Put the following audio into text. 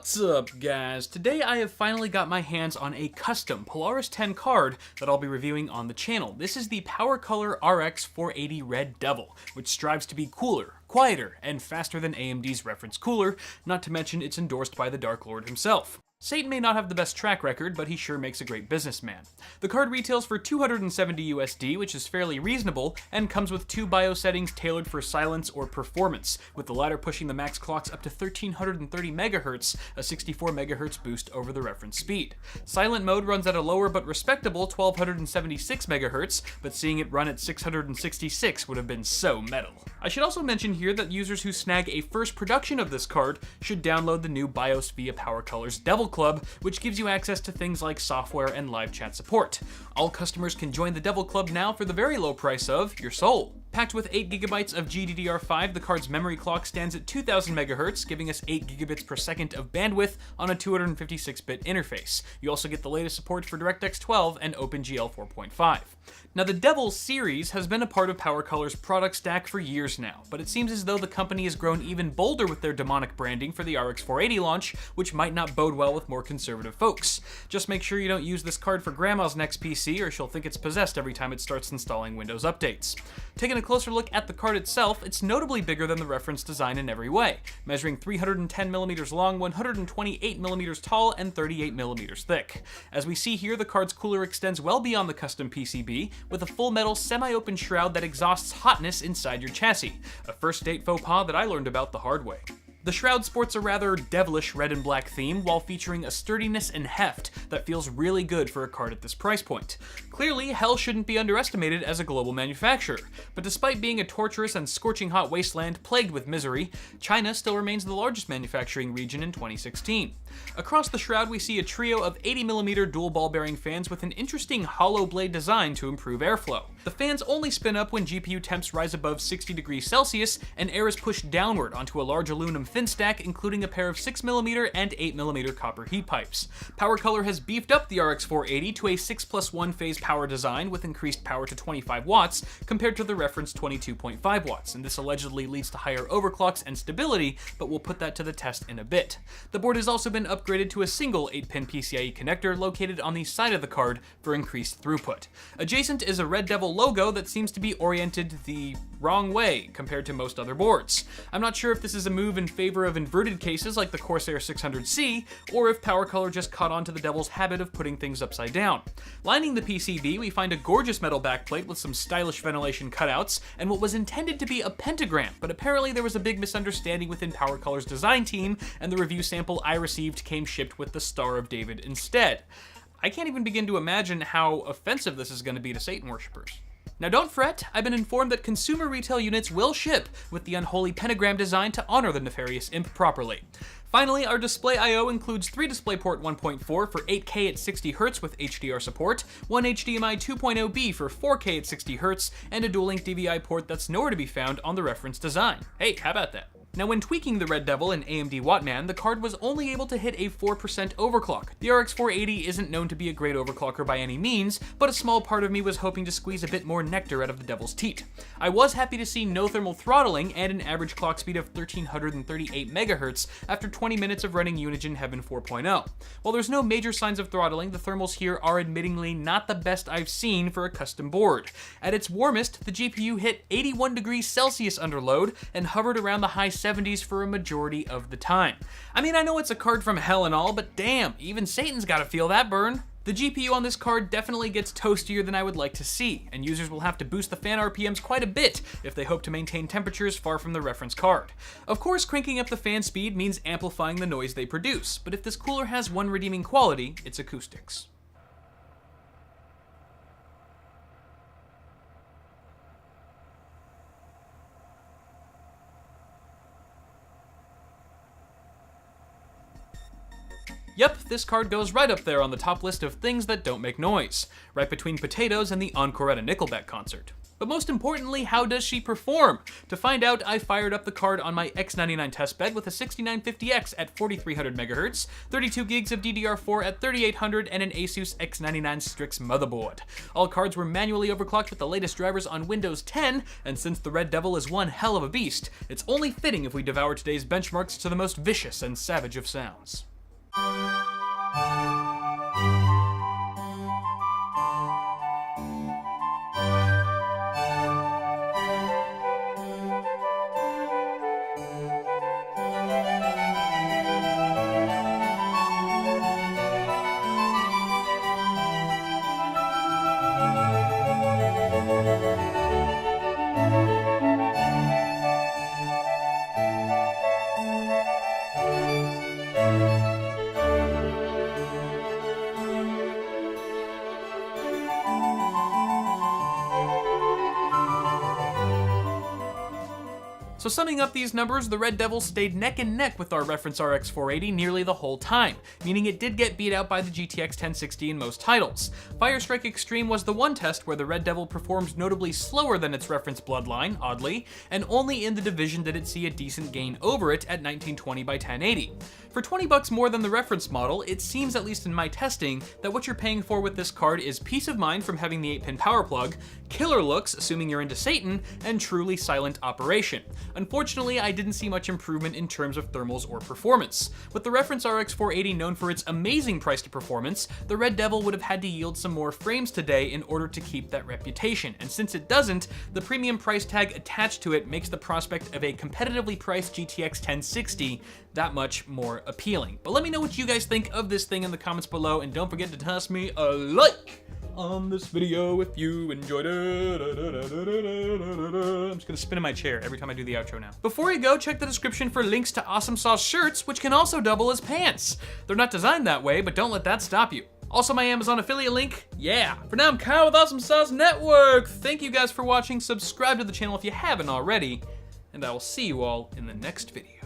What's up, guys? Today I have finally got my hands on a custom Polaris 10 card that I'll be reviewing on the channel. This is the PowerColor RX 480 Red Devil, which strives to be cooler, quieter, and faster than AMD's reference cooler, not to mention it's endorsed by the Dark Lord himself. Satan may not have the best track record, but he sure makes a great businessman. The card retails for $270 USD, which is fairly reasonable, and comes with two BIOS settings tailored for silence or performance, with the latter pushing the max clocks up to 1330 MHz, a 64 MHz boost over the reference speed. Silent mode runs at a lower but respectable 1276 MHz, but seeing it run at 666 would have been so metal. I should also mention here that users who snag a first production of this card should download the new BIOS via PowerColor's Devil Club, which gives you access to things like software and live chat support. All customers can join the Devil Club now for the very low price of your soul. Packed with 8GB of GDDR5, the card's memory clock stands at 2000 MHz, giving us 8 gigabits per second of bandwidth on a 256-bit interface. You also get the latest support for Dx12 and OpenGL 4.5. Now, the Devil series has been a part of PowerColor's product stack for years now, but it seems as though the company has grown even bolder with their demonic branding for the RX 480 launch, which might not bode well with more conservative folks. Just make sure you don't use this card for grandma's next PC, or she'll think it's possessed every time it starts installing Windows updates. Taking a closer look at the card itself, it's notably bigger than the reference design in every way, measuring 310mm long, 128mm tall, and 38mm thick. As we see here, the card's cooler extends well beyond the custom PCB, with a full metal semi-open shroud that exhausts hotness inside your chassis, a first date faux pas that I learned about the hard way. The shroud sports a rather devilish red and black theme while featuring a sturdiness and heft that feels really good for a card at this price point. Clearly, hell shouldn't be underestimated as a global manufacturer, but despite being a torturous and scorching hot wasteland plagued with misery, China still remains the largest manufacturing region in 2016. Across the shroud, we see a trio of 80mm dual ball bearing fans with an interesting hollow blade design to improve airflow. The fans only spin up when GPU temps rise above 60 degrees Celsius and air is pushed downward onto a large aluminum fin stack, including a pair of 6mm and 8mm copper heat pipes. PowerColor has beefed up the RX 480 to a 6+1 phase power design with increased power to 25 watts compared to the reference 22.5 watts, and this allegedly leads to higher overclocks and stability, but we'll put that to the test in a bit. The board has also been upgraded to a single 8-pin PCIe connector located on the side of the card for increased throughput. Adjacent is a Red Devil logo that seems to be oriented the wrong way compared to most other boards. I'm not sure if this is a move in favor of inverted cases like the Corsair 600C, or if PowerColor just caught on to the Devil's habit of putting things upside down. Lining the PCB, we find a gorgeous metal backplate with some stylish ventilation cutouts, and what was intended to be a pentagram, but apparently there was a big misunderstanding within PowerColor's design team, and the review sample I received came shipped with the Star of David instead. I can't even begin to imagine how offensive this is going to be to Satan worshippers. Now don't fret, I've been informed that consumer retail units will ship with the unholy pentagram design to honor the nefarious imp properly. Finally, our display I/O includes 3 DisplayPort 1.4 for 8K at 60Hz with HDR support, 1 HDMI 2.0B for 4K at 60Hz, and a dual-link DVI port that's nowhere to be found on the reference design. Hey, how about that? Now, when tweaking the Red Devil in AMD Wattman, the card was only able to hit a 4% overclock. The RX 480 isn't known to be a great overclocker by any means, but a small part of me was hoping to squeeze a bit more nectar out of the Devil's teat. I was happy to see no thermal throttling and an average clock speed of 1338 MHz after 20 minutes of running Unigine Heaven 4.0. While there's no major signs of throttling, the thermals here are admittingly not the best I've seen for a custom board. At its warmest, the GPU hit 81 degrees Celsius under load and hovered around the high 70s for a majority of the time. I mean, I know it's a card from hell and all, but damn, even Satan's gotta feel that burn. The GPU on this card definitely gets toastier than I would like to see, and users will have to boost the fan RPMs quite a bit if they hope to maintain temperatures far from the reference card. Of course, cranking up the fan speed means amplifying the noise they produce, but if this cooler has one redeeming quality, it's acoustics. Yep, this card goes right up there on the top list of things that don't make noise, right between potatoes and the encore at a Nickelback concert. But most importantly, how does she perform? To find out, I fired up the card on my X99 testbed with a 6950X at 4300 MHz, 32 gigs of DDR4 at 3800, and an Asus X99 Strix motherboard. All cards were manually overclocked with the latest drivers on Windows 10, and since the Red Devil is one hell of a beast, it's only fitting if we devour today's benchmarks to the most vicious and savage of sounds. So summing up these numbers, the Red Devil stayed neck and neck with our reference RX 480 nearly the whole time, meaning it did get beat out by the GTX 1060 in most titles. Firestrike Extreme was the one test where the Red Devil performed notably slower than its reference Bloodline, oddly, and only in the Division did it see a decent gain over it at 1920 by 1080. For 20 bucks more than the reference model, it seems, at least in my testing, that what you're paying for with this card is peace of mind from having the 8-pin power plug, killer looks, assuming you're into Satan, and truly silent operation. Unfortunately, I didn't see much improvement in terms of thermals or performance. With the reference RX 480 known for its amazing price to performance, the Red Devil would have had to yield some more frames today in order to keep that reputation, and since it doesn't, the premium price tag attached to it makes the prospect of a competitively priced GTX 1060 that much more appealing. But let me know what you guys think of this thing in the comments below, and don't forget to toss me a like on this video if you enjoyed it. I'm just gonna spin in my chair every time I do the outro now. Before you go, check the description for links to Awesome Sauce shirts, which can also double as pants. They're not designed that way, but don't let that stop you. Also my Amazon affiliate link, yeah. For now, I'm Kyle with Awesome Sauce Network. Thank you guys for watching. Subscribe to the channel if you haven't already, and I will see you all in the next video.